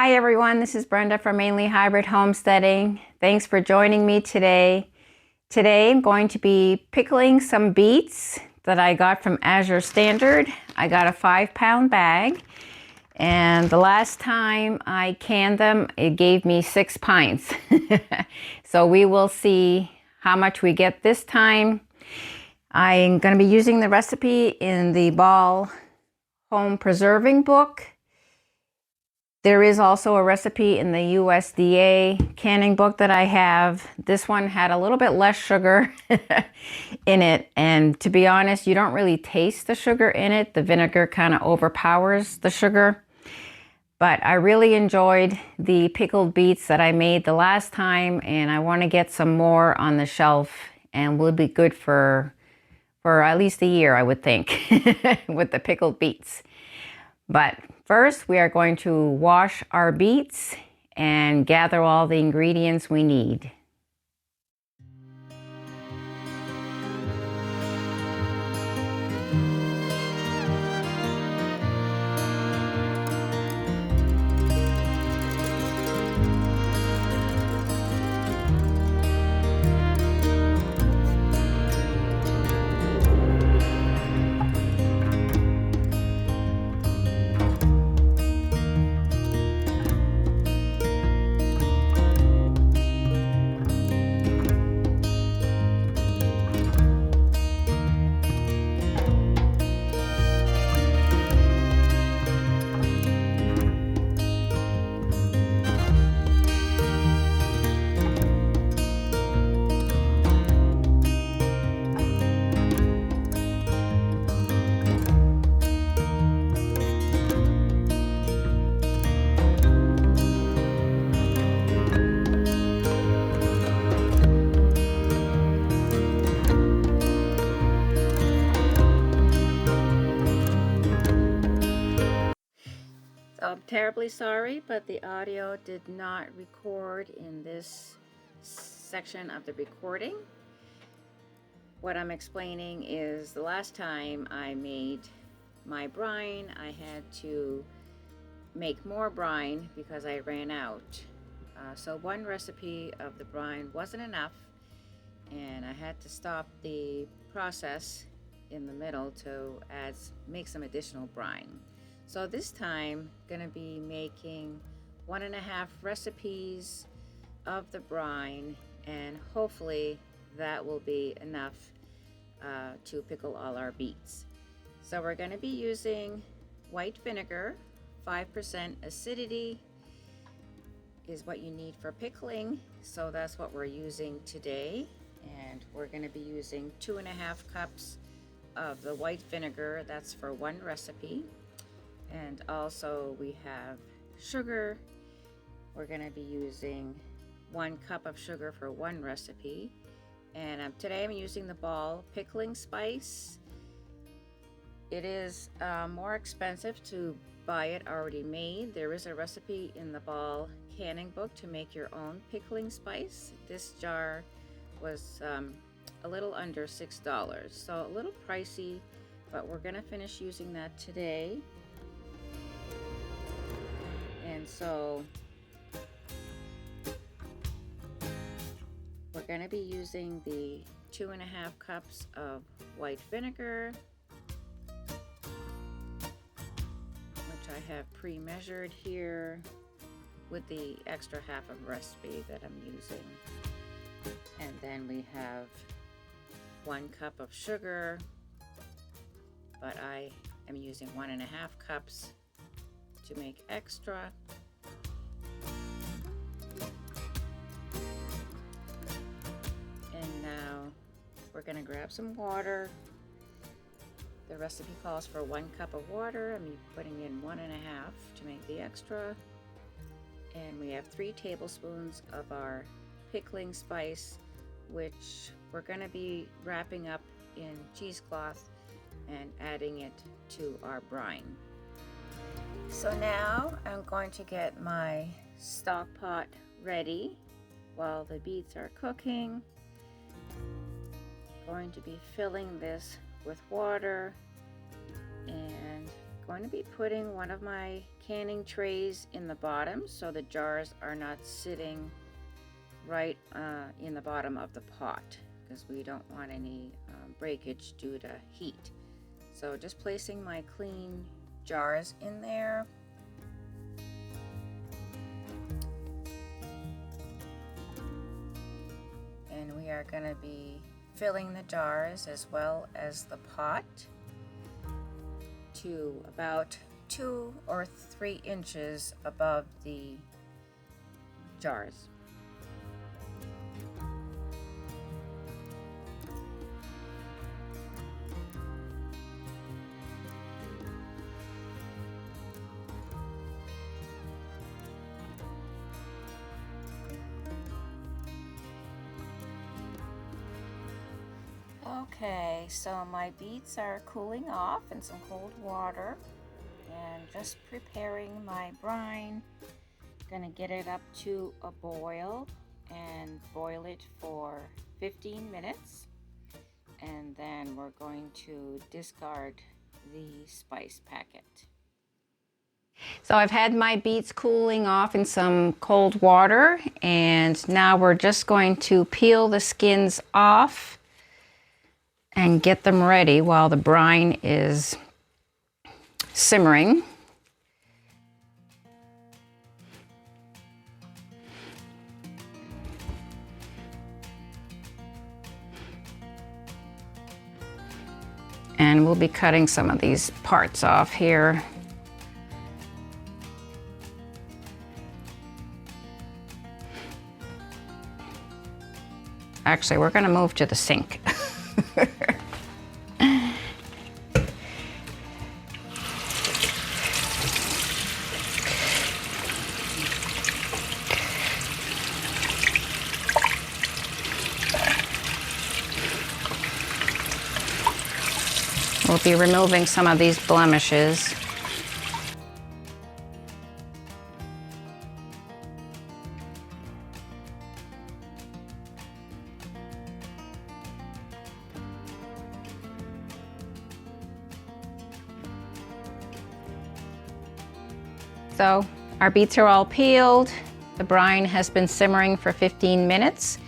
Hi everyone, this is Brenda from Mainly Hybrid Homesteading. Thanks for joining me today. Today I'm going to be pickling some beets that I got from AZURE Standard. I got a 5-pound bag, and the last time I canned them, it gave me 6 pints. So we will see how much we get this time. I'm going to be using the recipe in the Ball Home Preserving book. There is also a recipe in the USDA canning book that I have. This one had a little bit less sugar in it, and to be honest, you don't really taste the sugar in it. The vinegar kind of overpowers the sugar. But I really enjoyed the pickled beets that I made the last time, and I want to get some more on the shelf, and will be good for at least a year, I would think, with the pickled beets. But first, we are going to wash our beets and gather all the ingredients we need. I'm terribly sorry, but the audio did not record in this section of the recording. What I'm explaining is the last time I made my brine, I had to make more brine because I ran out. So one recipe of the brine wasn't enough, and I had to stop the process in the middle to make some additional brine. So this time, gonna be making 1.5 recipes of the brine, and hopefully that will be enough to pickle all our beets. So we're gonna be using white vinegar. 5% acidity is what you need for pickling, so that's what we're using today. And we're gonna be using 2.5 cups of the white vinegar. That's for one recipe. And also we have sugar. We're going to be using 1 cup of sugar for one recipe. And today I'm using the Ball pickling spice. It is more expensive to buy it already made. There is a recipe in the Ball canning book to make your own pickling spice. This jar was a little under $6, so a little pricey, but we're going to finish using that today. And so we're going to be using the 2.5 cups of white vinegar, which I have pre-measured here with the extra half of recipe that I'm using. And then we have 1 cup of sugar, but I am using 1.5 cups to make extra. And now we're going to grab some water. The recipe calls for 1 cup of water. I'm putting in 1.5 to make the extra. And we have 3 tablespoons of our pickling spice, which we're going to be wrapping up in cheesecloth and adding it to our brine. So now I'm going to get my stock pot ready while the beets are cooking. Going to be filling this with water and going to be putting one of my canning trays in the bottom so the jars are not sitting right in the bottom of the pot, because we don't want any breakage due to heat. So just placing my clean jars in there. And we are going to be filling the jars as well as the pot to about 2 or 3 inches above the jars. Okay, so my beets are cooling off in some cold water and just preparing my brine. Gonna get it up to a boil and boil it for 15 minutes, and then we're going to discard the spice packet. So I've had my beets cooling off in some cold water, and now we're just going to peel the skins off and get them ready while the brine is simmering. And we'll be cutting some of these parts off here. Actually, we're going to move to the sink. We'll be removing some of these blemishes. So our beets are all peeled. The brine has been simmering for 15 minutes.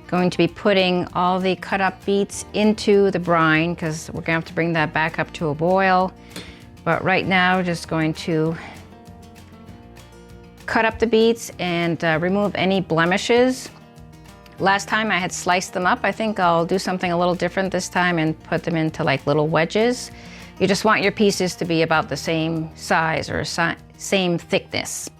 Going to be putting all the cut up beets into the brine because we're gonna have to bring that back up to a boil. But right now, just going to cut up the beets and remove any blemishes. Last time I had sliced them up. I think I'll do something a little different this time and put them into like little wedges. You just want your pieces to be about the same size or same thickness.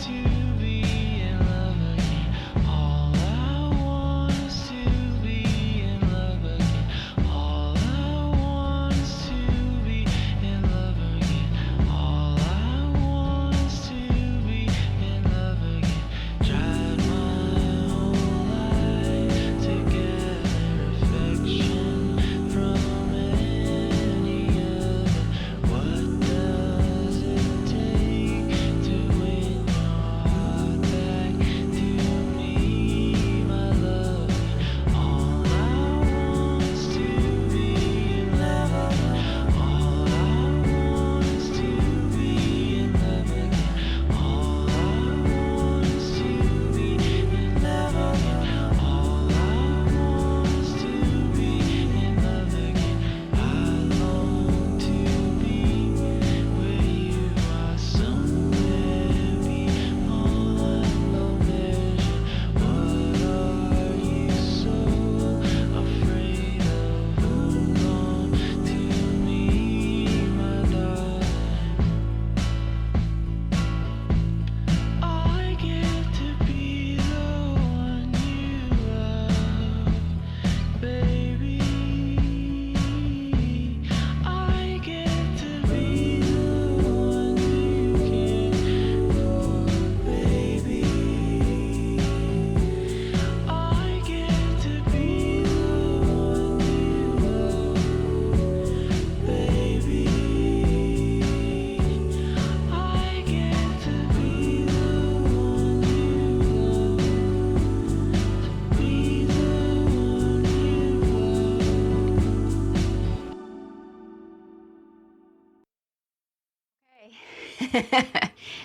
To be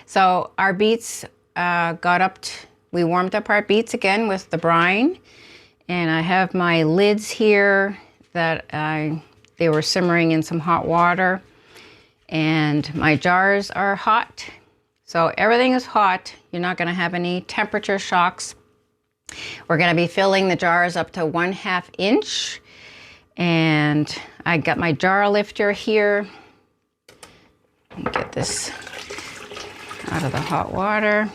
So our beets we warmed up our beets again with the brine. And I have my lids here that they were simmering in some hot water. And my jars are hot. So everything is hot. You're not going to have any temperature shocks. We're going to be filling the jars up to 1/2 inch. And I got my jar lifter here. Let me get this out of the hot water.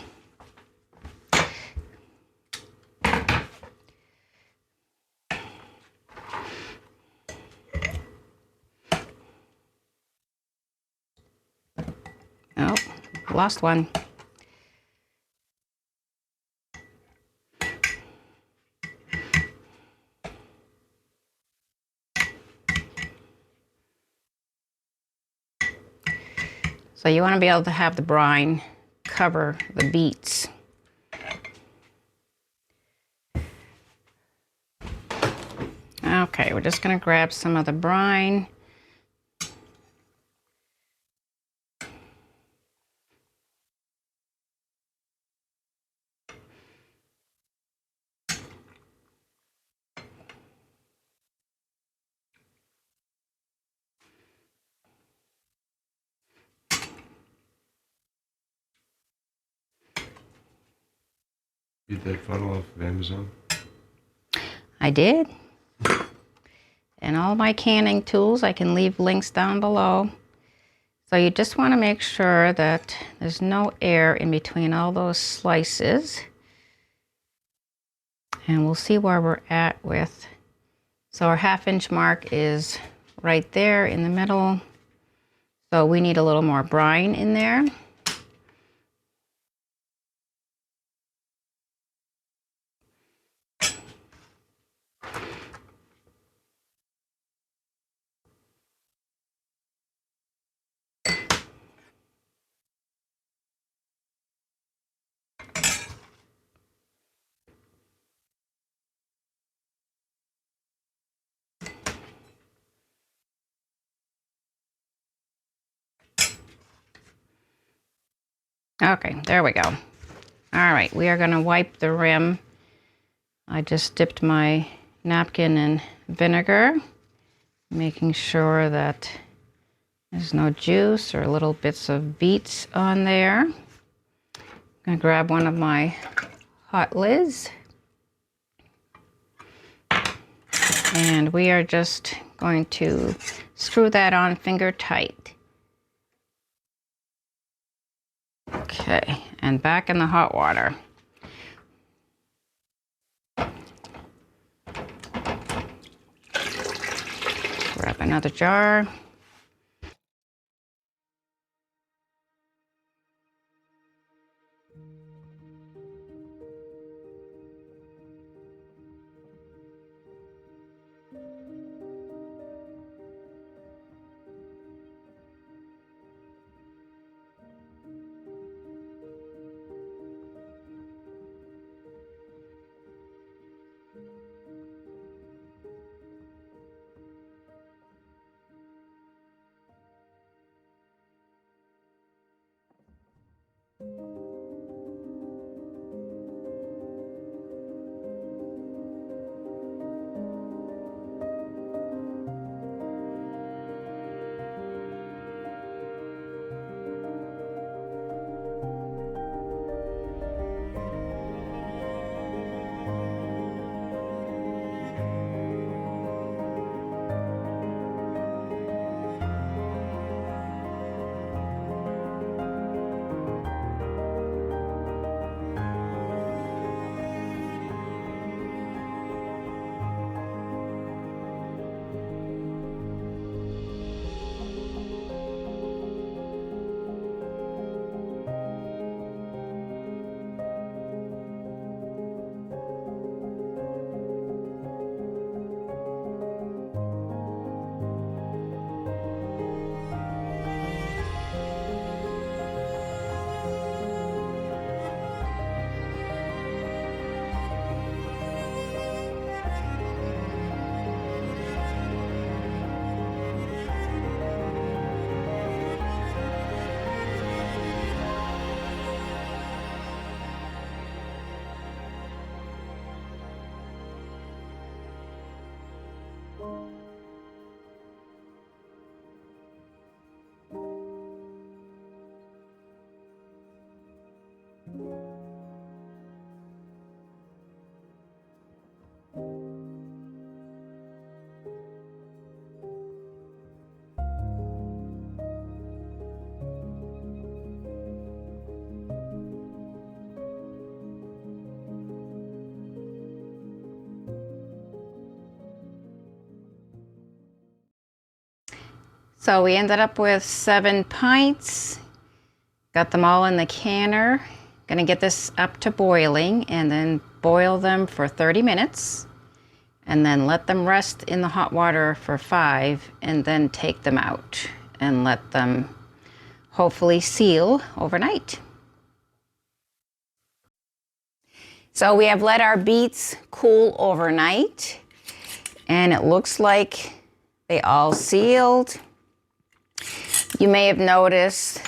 Oh, lost one. So you want to be able to have the brine cover the beets. Okay, we're just going to grab some of the brine. You did funnel off of Amazon? I did. And all my canning tools, I can leave links down below. So you just want to make sure that there's no air in between all those slices. And we'll see where we're at with. So our 1/2 inch mark is right there in the middle. So we need a little more brine in there. Okay, there we go. All right, we are going to wipe the rim. I just dipped my napkin in vinegar, making sure that there's no juice or little bits of beets on there. I'm going to grab one of my hot lids. And we are just going to screw that on finger tight. Okay, and back in the hot water. Grab another jar. So we ended up with 7 pints. Got them all in the canner. Gonna get this up to boiling and then boil them for 30 minutes and then let them rest in the hot water for 5 and then take them out and let them hopefully seal overnight. So we have let our beets cool overnight and it looks like they all sealed. You may have noticed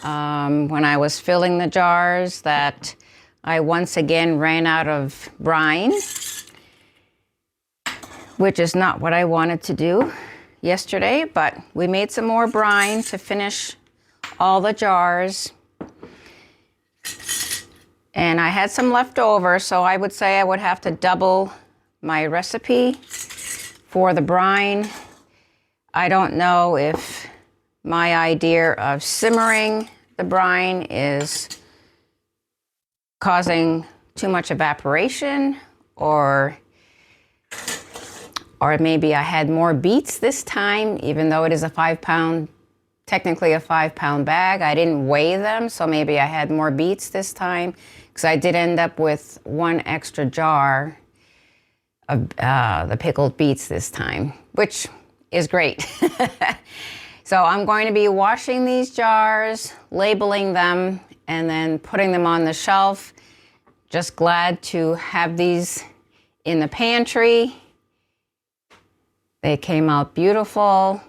when I was filling the jars that I once again ran out of brine, which is not what I wanted to do yesterday, but we made some more brine to finish all the jars. And I had some left over, so I would say I would have to double my recipe for the brine. I don't know if my idea of simmering the brine is causing too much evaporation, or maybe I had more beets this time, even though it is a 5-pound, technically a 5-pound bag. I didn't weigh them, so maybe I had more beets this time, because I did end up with 1 extra jar of the pickled beets this time, which is great. So I'm going to be washing these jars, labeling them, and then putting them on the shelf. Just glad to have these in the pantry. They came out beautiful.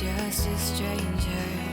Just a stranger